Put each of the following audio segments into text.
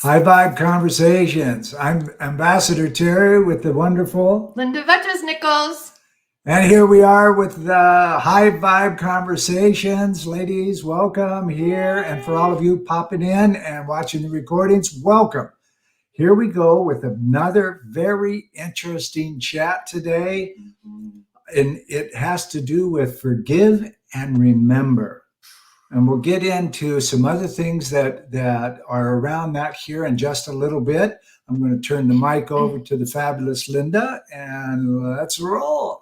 High Vibe Conversations. I'm Ambassador Terry with the wonderful. Linda Vettrus-Nichols. And here we are with the High Vibe Conversations. Ladies, welcome here. And for all of you popping in and watching the recordings, welcome. Here we go with another very interesting chat today. And it has to do with forgive and remember. And we'll get into some other things that are around that here in just a little bit. I'm going to turn the mic over to the fabulous Linda, and let's roll.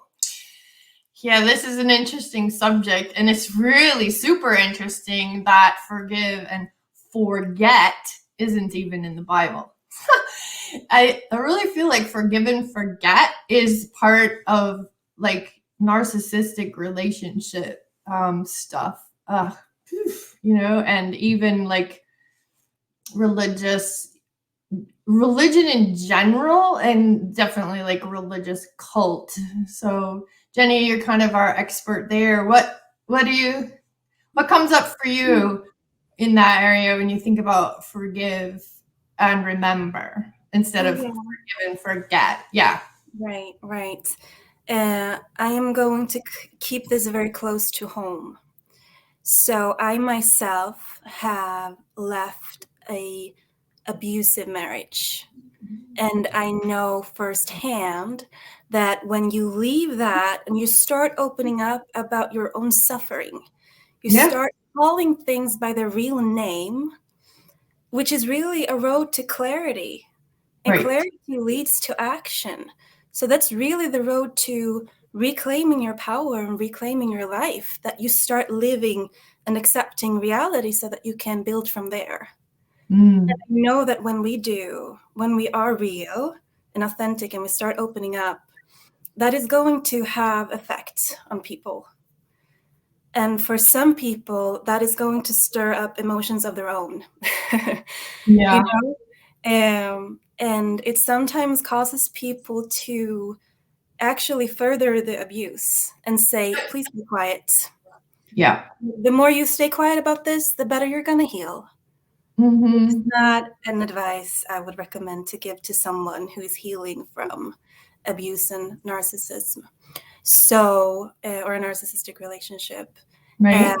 Yeah, this is an interesting subject, and it's really super interesting that forgive and forget isn't even in the Bible. I really feel like forgive and forget is part of like narcissistic relationship stuff. And even like religion in general, and definitely like religious cult. So Jenny, you're kind of our expert there. What comes up for you in that area when you think about forgive and remember instead of forgive and forget? Yeah. Right. I am going to keep this very close to home. So I myself have left a abusive marriage. And I know firsthand that when you leave that and you start opening up about your own suffering, you start calling things by their real name, which is really a road to clarity. And clarity leads to action. So that's really the road to reclaiming your power and reclaiming your life, that you start living and accepting reality so that you can build from there. And I know that when we are real and authentic and we start opening up, that is going to have effect on people. And for some people, that is going to stir up emotions of their own. And it sometimes causes people to actually further the abuse and say, please be quiet. Yeah. The more you stay quiet about this, the better you're going to heal. It's not an advice I would recommend to give to someone who is healing from abuse and narcissism. So, or a narcissistic relationship. Right.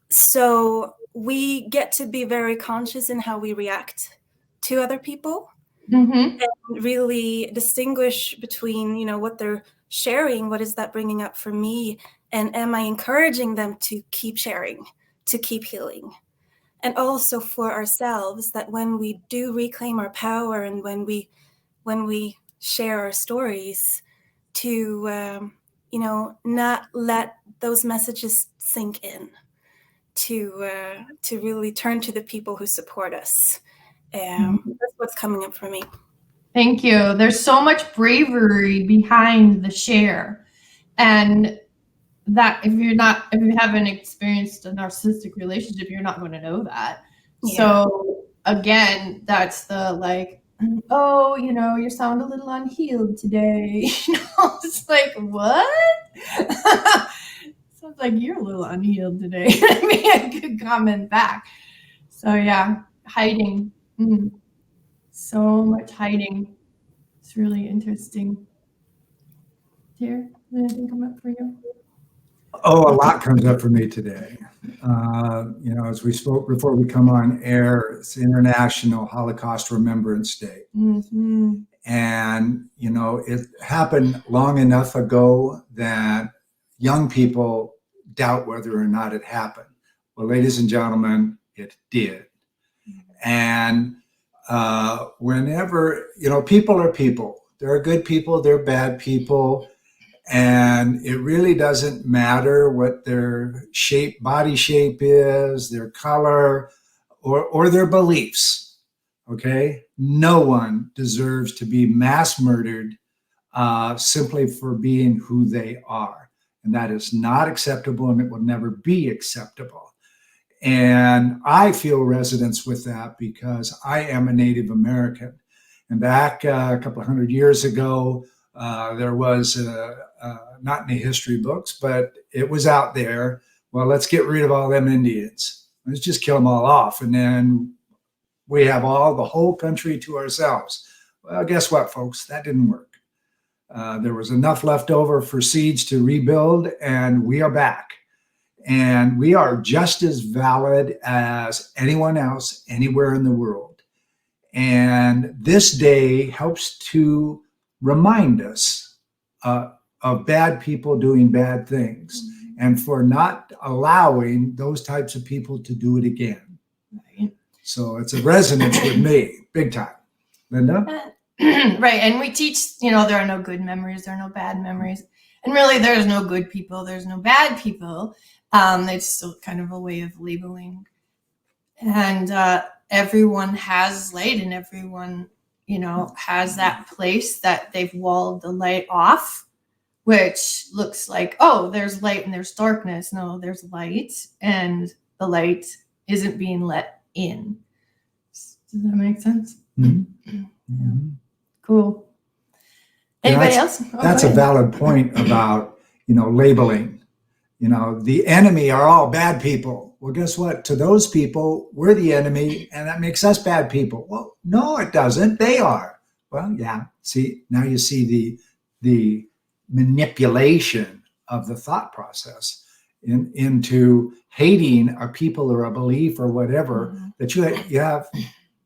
So we get to be very conscious in how we react to other people. And really distinguish between, what they're sharing, what is that bringing up for me, and am I encouraging them to keep sharing, to keep healing? And also for ourselves, that when we do reclaim our power and when we share our stories, to not let those messages sink in, to really turn to the people who support us. That's what's coming up for me. Thank you. There's so much bravery behind the share. And that if you haven't experienced a narcissistic relationship, you're not going to know that. Yeah. So again, that's the like, oh, you sound a little unhealed today. It's like, what? Sounds like you're a little unhealed today. Maybe I could comment back. So yeah, hiding. So much hiding. It's really interesting. Dear, anything come up for you? Oh, a lot comes up for me today. As we spoke before we come on air, it's International Holocaust Remembrance Day. And, it happened long enough ago that young people doubt whether or not it happened. Well, ladies and gentlemen, it did. And whenever, people are people. There are good people, there are bad people. And it really doesn't matter what their body shape is, their color, or their beliefs, okay? No one deserves to be mass murdered simply for being who they are. And that is not acceptable, and it will never be acceptable. And I feel resonance with that because I am a Native American. And back a couple of hundred years ago, there was, not in the history books, but it was out there. Well, let's get rid of all them Indians. Let's just kill them all off. And then We have all the whole country to ourselves. Well, guess what, folks? That didn't work. There was enough left over for seeds to rebuild, and we are back. And we are just as valid as anyone else anywhere in the world. And this day helps to remind us of bad people doing bad things, and for not allowing those types of people to do it again. Right. So it's a resonance with me, big time. Linda? Right. And we teach, there are no good memories, there are no bad memories. And really, there's no good people, there's no bad people. It's still kind of a way of labeling. And everyone has light, and everyone, has that place that they've walled the light off, which looks like, oh, there's light and there's darkness. No, there's light, and the light isn't being let in. Does that make sense? Mm-hmm. Yeah. Cool. Anybody else? That's a valid point about, labeling. The enemy are all bad people. Well, guess what? To those people, we're the enemy, and that makes us bad people. Well, no, it doesn't. They are. Well, yeah. See, now you see the manipulation of the thought process into hating a people or a belief or whatever that you have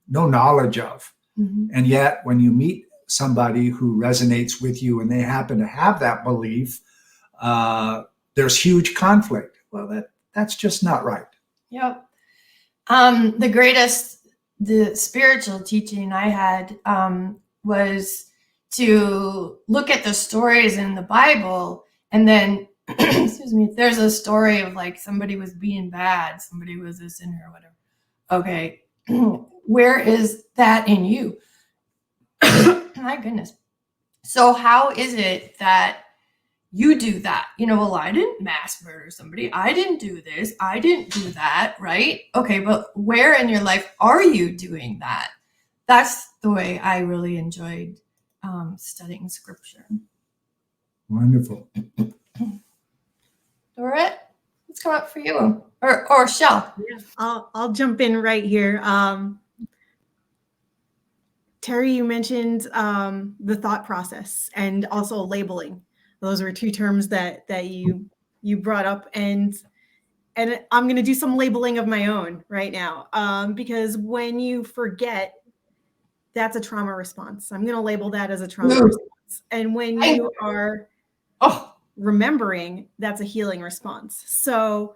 no knowledge of. And yet, when you meet somebody who resonates with you and they happen to have that belief, there's huge conflict. Well, that's just not right. Yep. The spiritual teaching I had was to look at the stories in the Bible, and then, excuse me, if there's a story of like somebody was being bad, somebody was a sinner or whatever. Okay, where is that in you? My goodness. So how is it that you do that? Well, I didn't mass murder somebody. I didn't do this. I didn't do that, right? Okay, but where in your life are you doing that? That's the way I really enjoyed studying scripture. Wonderful. Dorrit, what's come up for you? Or Chelle? Yeah, I'll jump in right here. Terry, you mentioned the thought process and also labeling. Those were two terms that you brought up, and I'm going to do some labeling of my own right now, because when you forget, that's a trauma response. I'm going to label that as a trauma response, and when you are remembering, that's a healing response. So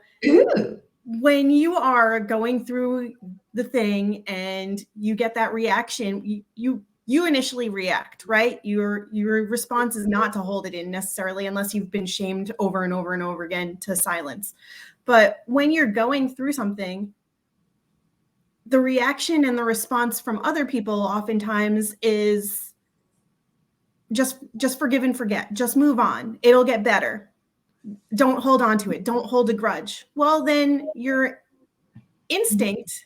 when you are going through the thing and you get that reaction, you initially react, right? Your response is not to hold it in necessarily, unless you've been shamed over and over and over again to silence. But when you're going through something, the reaction and the response from other people oftentimes is just forgive and forget, just move on. It'll get better. Don't hold on to it. Don't hold a grudge. Well, then your instinct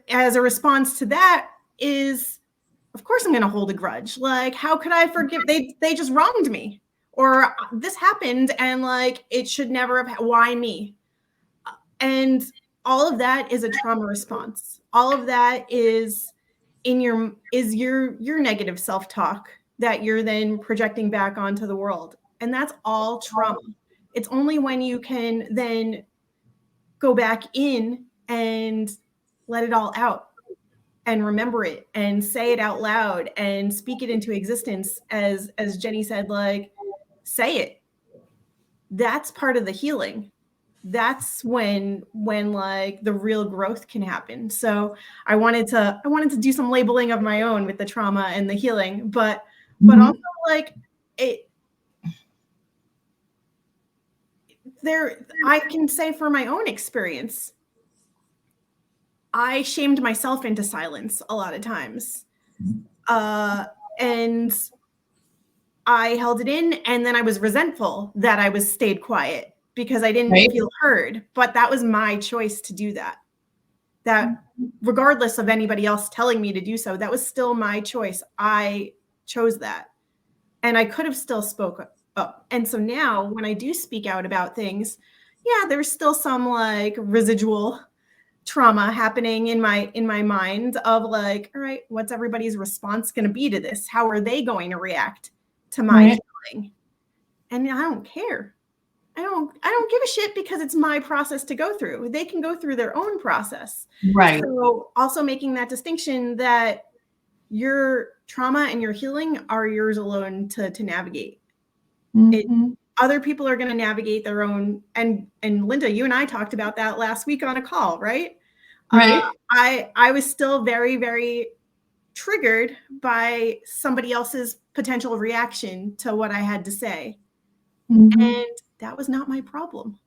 as a response to that is, of course I'm going to hold a grudge. Like, how could I forgive? They just wronged me, or this happened and like it should never have. Why me? And all of that is a trauma response. All of that is your negative self-talk that you're then projecting back onto the world. And that's all trauma. It's only when you can then go back in and let it all out and remember it and say it out loud and speak it into existence, as Jenny said, like, say it. That's part of the healing. That's when like the real growth can happen. So I wanted to do some labeling of my own with the trauma and the healing, but also like it there, I can say for my own experience, I shamed myself into silence a lot of times. And I held it in, and then I was resentful that I stayed quiet because I didn't feel heard. But that was my choice to do that. That regardless of anybody else telling me to do so, that was still my choice. I chose that. And I could have still spoke up. And so now when I do speak out about things, yeah, there's still some like residual trauma happening in my mind of like, all right, what's everybody's response going to be to this? How are they going to react to my healing? And I don't care. I don't give a shit, because it's my process to go through. They can go through their own process. Right. So also making that distinction that your trauma and your healing are yours alone to navigate. Other people are going to navigate their own. And Linda, you and I talked about that last week on a call, right? Right. I was still very, very triggered by somebody else's potential reaction to what I had to say. And that was not my problem.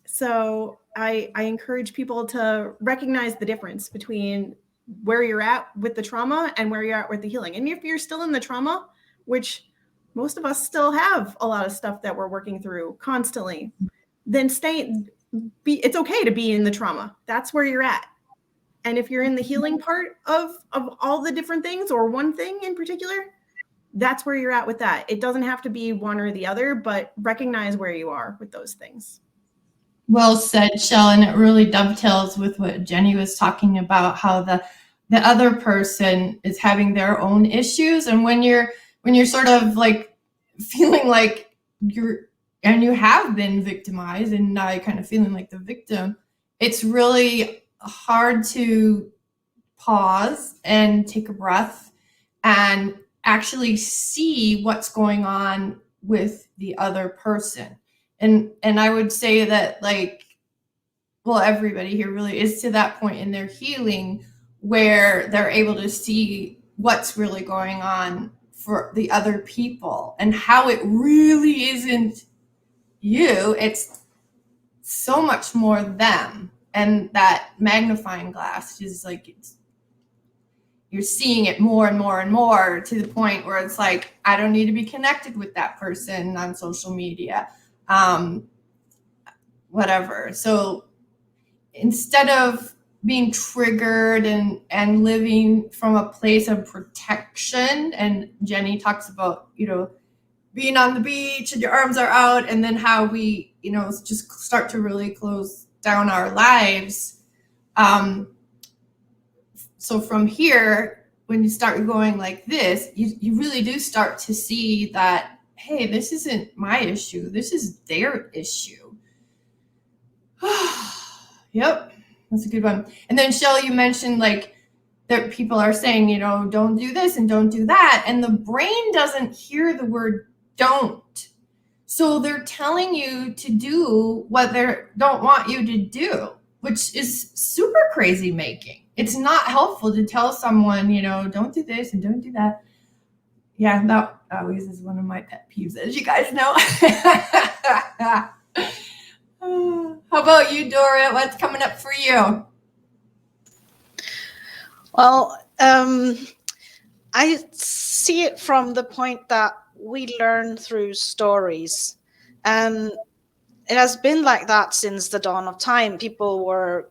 So I encourage people to recognize the difference between where you're at with the trauma and where you're at with the healing. And if you're still in the trauma, which most of us still have a lot of stuff that we're working through constantly, then it's okay to be in the trauma. That's where you're at. And if you're in the healing part of all the different things, or one thing in particular, that's where you're at with that. It doesn't have to be one or the other, but recognize where you are with those things. Well said, Chelle, and it really dovetails with what Jenny was talking about, how the other person is having their own issues. And when you're sort of like feeling like you have been victimized, and now you're kind of feeling like the victim, it's really hard to pause and take a breath and actually see what's going on with the other person. And I would say that, like, well, everybody here really is to that point in their healing where they're able to see what's really going on for the other people, and how it really isn't you. It's so much more them. And that magnifying glass is like, you're seeing it more and more and more, to the point where it's like, I don't need to be connected with that person on social media. Whatever. So instead of being triggered and living from a place of protection, and Jenny talks about, being on the beach and your arms are out, and then how we, just start to really close down our lives. So from here, when you start going like this, you really do start to see that, hey, this isn't my issue. This is their issue. Yep, that's a good one. And then, Chelle, you mentioned like that people are saying, don't do this and don't do that. And the brain doesn't hear the word don't. So they're telling you to do what they don't want you to do, which is super crazy making. It's not helpful to tell someone, don't do this and don't do that. Yeah, that always is one of my pet peeves, as you guys know. How about you, Dorrit? What's coming up for you? Well, I see it from the point that we learn through stories. And it has been like that since the dawn of time. People were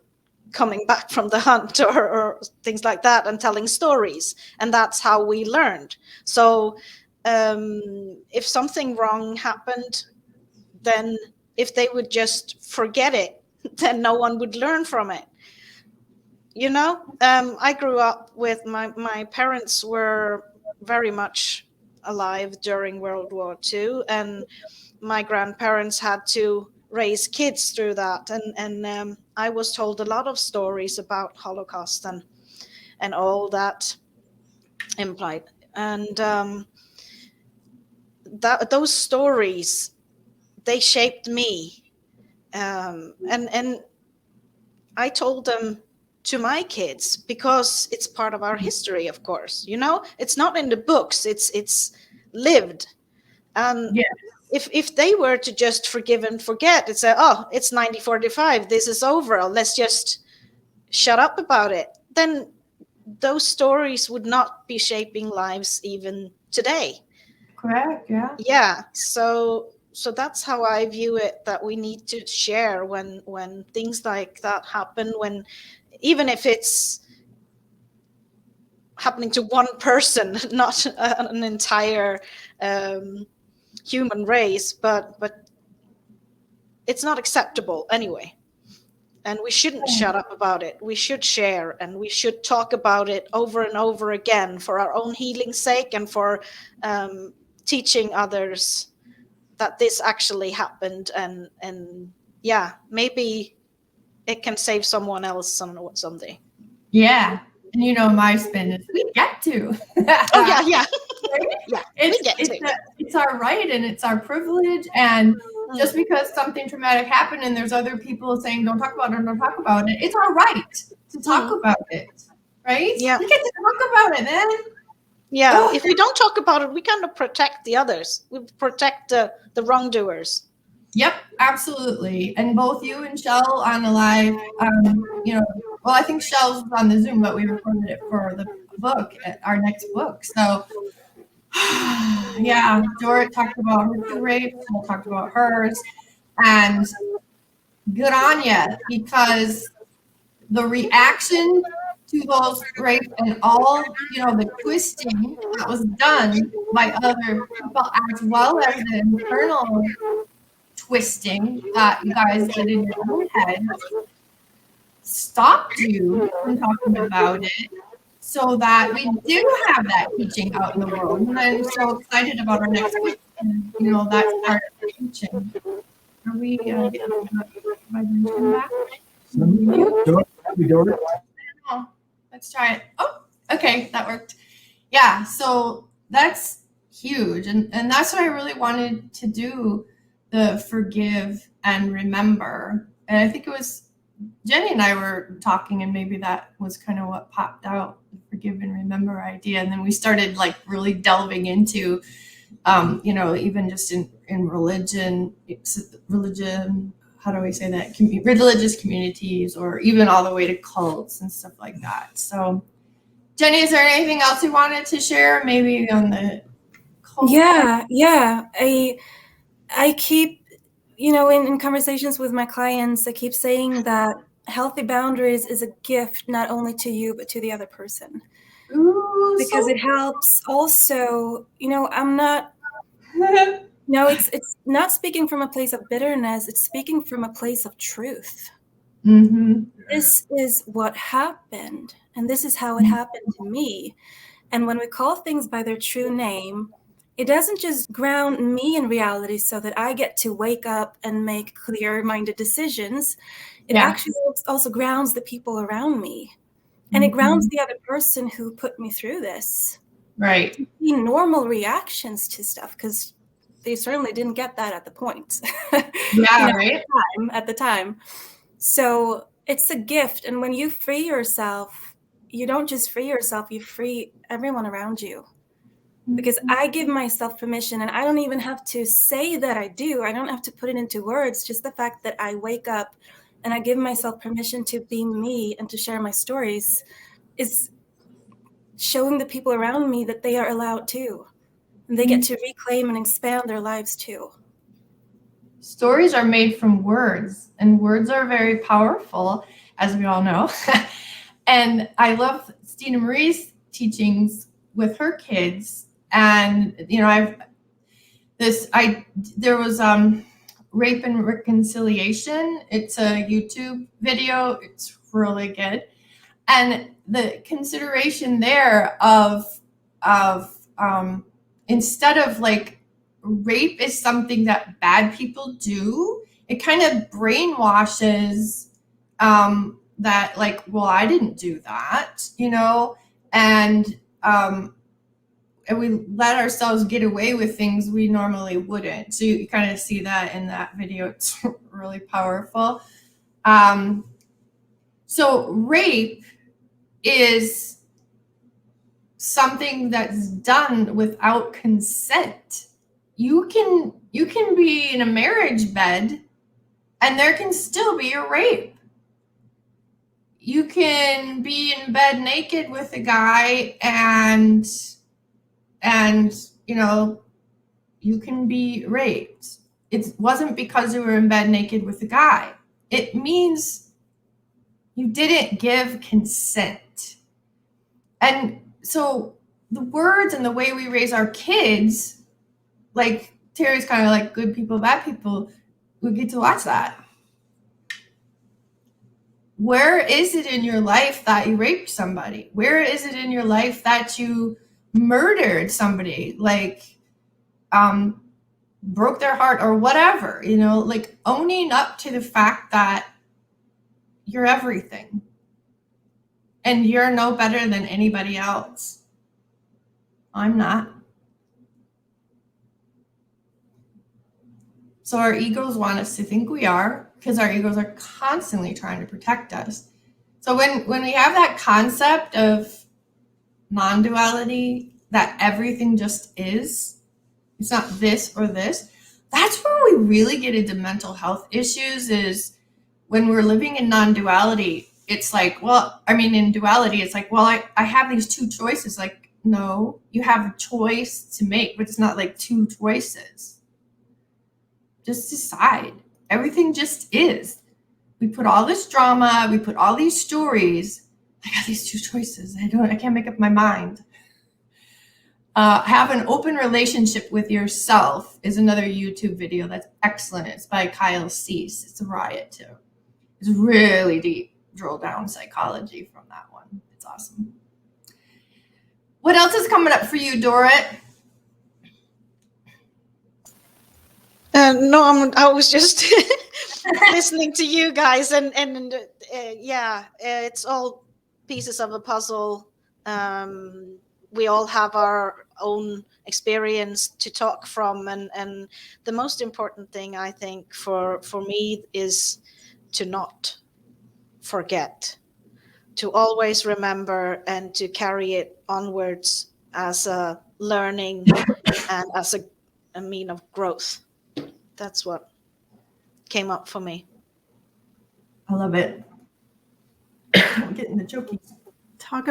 coming back from the hunt or things like that and telling stories. And that's how we learned. So if something wrong happened, then if they would just forget it, then no one would learn from it. I grew up with my parents were very much alive during World War II, and my grandparents had to raise kids through that. And I was told a lot of stories about Holocaust and all that implied. And those stories, they shaped me. And I told them to my kids because it's part of our history, of course. It's not in the books, it's lived. And if they were to just forgive and forget, it's it's 1945, this is over, let's just shut up about it, then those stories would not be shaping lives even today. Correct. Yeah. So that's how I view it, that we need to share when things like that happen, when even if it's happening to one person, not an entire human race, but it's not acceptable anyway. and we shouldn't shut up about it. We should share, and we should talk about it over and over again for our own healing's sake, and for teaching others that this actually happened, and yeah, maybe it can save someone else someday. Yeah. And you know, my spin is we get to. Oh yeah, yeah. Yeah, it's our right and it's our privilege. And just because something traumatic happened and there's other people saying don't talk about it, it's our right to talk about it, right? Yeah. We get to talk about it, man. Yeah, Oh. if we don't talk about it, we kind of protect the others. We protect the wrongdoers. Yep, absolutely. And both you and Chelle on the live, you know, well, I think Chelle's on the Zoom, but we recorded it for the book, our next book. So, yeah, Dorrit talked about her two rapes, Chelle talked about hers, and good on you, because the reaction to those rapes and all, you know, the twisting that was done by other people, as well as the internal twisting that you guys did in your own head, stopped you from talking about it, so that we do have that teaching out in the world. And I'm so excited about our next week. And, you know, that's part of the teaching. Are we getting my vision back? Oh, let's try it. Oh, okay, that worked. Yeah, so that's huge. And that's what I really wanted to do, the forgive and remember. And I think it was Jenny and I were talking, and maybe that was kind of what popped out, the forgive and remember idea. And then we started like really delving into, you know, even just in religion, how do we say that? Religious communities, or even all the way to cults and stuff like that. So, Jenny, is there anything else you wanted to share? Maybe on the cult? Yeah. I keep, you know, in conversations with my clients, I keep saying that healthy boundaries is a gift not only to you, but to the other person. Ooh, because so it helps also, you know, it's not speaking from a place of bitterness, it's speaking from a place of truth. Mm-hmm. This is what happened, and this is how it happened to me. And when we call things by their true name, it doesn't just ground me in reality so that I get to wake up and make clear-minded decisions. It actually also grounds the people around me. And it grounds the other person who put me through this. Right. Normal reactions to stuff, because they certainly didn't get that at the point. Yeah, right. At the time. So it's a gift. And when you free yourself, you don't just free yourself, you free everyone around you. Because I give myself permission, and I don't even have to say that I do. I don't have to put it into words. Just the fact that I wake up and I give myself permission to be me and to share my stories is showing the people around me that they are allowed too. And they get to reclaim and expand their lives too. Stories are made from words, and words are very powerful, as we all know. And I love Stina Marie's teachings with her kids. And, you know, there was Rape and Reconciliation. It's a YouTube video. It's really good. And the consideration there of instead of like rape is something that bad people do, it kind of brainwashes that, like, well, I didn't do that, you know, and we let ourselves get away with things we normally wouldn't. So you kind of see that in that video. It's really powerful. So rape is something that's done without consent. You can be in a marriage bed and there can still be a rape. You can be in bed naked with a guy and you know, you can be raped. It wasn't because you were in bed naked with a guy. It means you didn't give consent. And so the words and the way we raise our kids, like Terry's kind of like good people, bad people, we get to watch that. where is it in your life that you raped somebody? Where is it in your life that you murdered somebody, like broke their heart or whatever, like owning up to the fact that you're everything and you're no better than anybody else. I'm not. So our egos want us to think we are, because our egos are constantly trying to protect us. So when we have that concept of non-duality, that everything just is, it's not this or this, that's when we really get into mental health issues, is when we're living in non-duality. It's like, well, I mean, in duality, it's like, well, I have these two choices. Like, no, you have a choice to make, but it's not like two choices. Just decide. Everything just is. We put all this drama, we put all these stories. I got these two choices. I can't make up my mind. Have an open relationship with yourself is another YouTube video that's excellent. It's by Kyle Cease. It's a riot too. It's really deep drill down psychology from that one. It's awesome. What else is coming up for you, Dorrit? No, I was just listening to you guys, and yeah, it's all pieces of a puzzle. We all have our own experience to talk from, and the most important thing, I think, for me is to not forget, to always remember, and to carry it onwards as a learning and as a mean of growth. That's what came up for me. I love it. I'm getting the chokies. Talk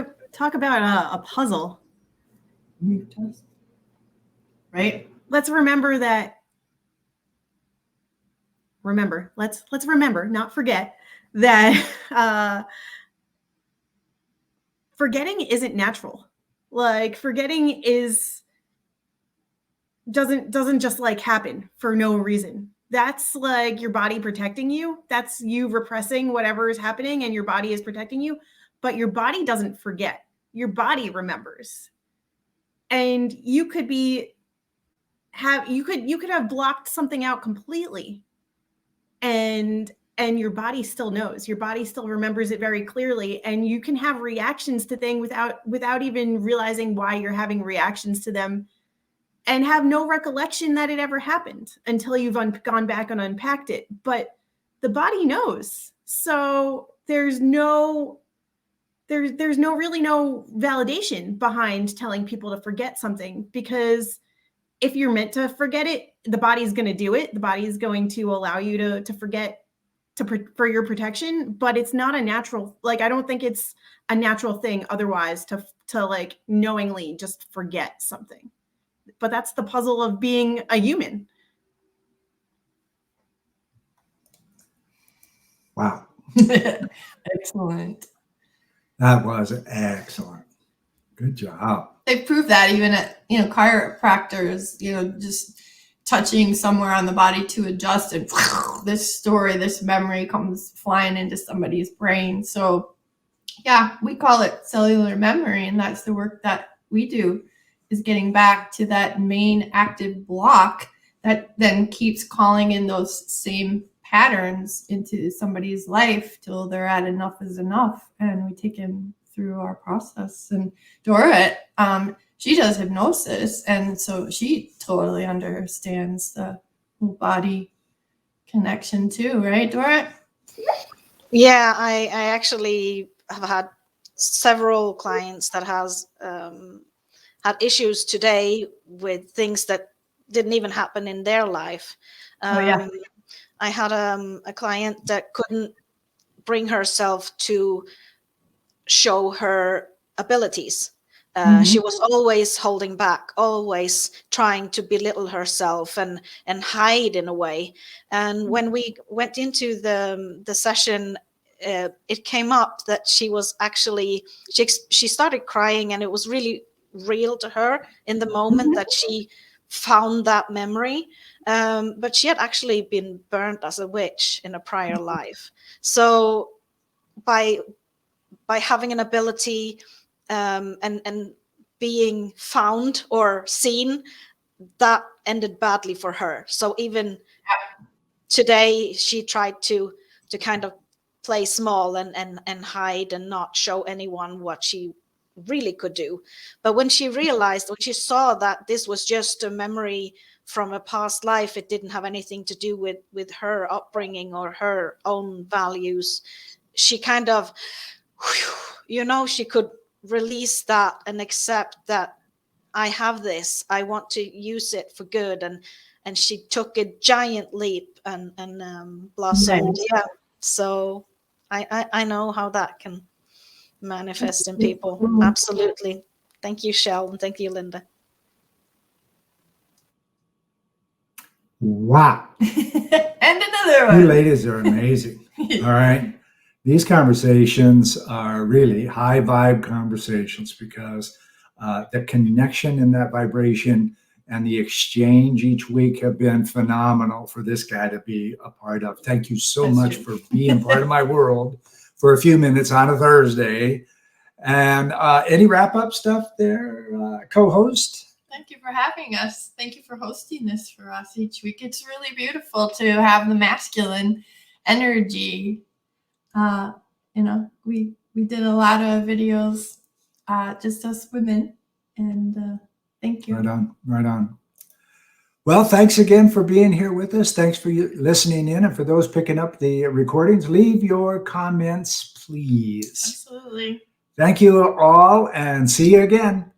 about a puzzle. Right? Let's remember that. Let's remember, not forget, that forgetting isn't natural. Like, forgetting doesn't just like happen for no reason. That's like your body protecting you. That's you repressing whatever is happening, and your body is protecting you. But your body doesn't forget. Your body remembers. And you could have blocked something out completely, and your body still knows. Your body still remembers it very clearly, and you can have reactions to things without even realizing why you're having reactions to them, and have no recollection that it ever happened until you've gone back and unpacked it. But the body knows. So there's no validation behind telling people to forget something, because if you're meant to forget it, the body's going to do it. The body is going to allow you to forget for your protection, but it's not a natural, like, I don't think it's a natural thing otherwise to like knowingly just forget something. But that's the puzzle of being a human. Wow. Excellent. That was excellent. Good job. They prove that even at, chiropractors, just touching somewhere on the body to adjust, and this memory comes flying into somebody's brain. So yeah, we call it cellular memory, and that's the work that we do, is getting back to that main active block that then keeps calling in those same patterns into somebody's life till they're at enough is enough, and we take them through our process. And Dorrit, she does hypnosis, and so she totally understands the whole body connection too, right, Dorrit? Yeah, I actually have had several clients that has had issues today with things that didn't even happen in their life. I had a client that couldn't bring herself to show her abilities. She was always holding back, always trying to belittle herself and hide in a way. And when we went into the session, it came up that she was actually, she started crying, and it was really real to her in the moment that she found that memory. But she had actually been burnt as a witch in a prior life. So by having an ability and being found or seen, that ended badly for her. So even today, she tried to kind of play small and hide and not show anyone what she really could do. But when she realized, when she saw that this was just a memory from a past life, it didn't have anything to do with her upbringing or her own values, she kind of, you know, she could release that and accept that I have this, I want to use it for good. And she took a giant leap and blossomed. Nice. Yeah. So I know how that can manifest in people. Absolutely. Thank you, Chelle, and thank you, Linda. Wow. And another You one. ladies are amazing. All right. These conversations are really high vibe conversations because the connection in that vibration and the exchange each week have been phenomenal for this guy to be a part of. Thank you so That's much true. for being part of my world for a few minutes on a Thursday. And any wrap up stuff there, co-host? Thank you for having us. Thank you for hosting this for us each week. It's really beautiful to have the masculine energy. You know, we did a lot of videos, just us women, and thank you. Right on, right on. Well, thanks again for being here with us. Thanks for you listening in. And for those picking up the recordings, leave your comments, please. Absolutely. Thank you all and see you again.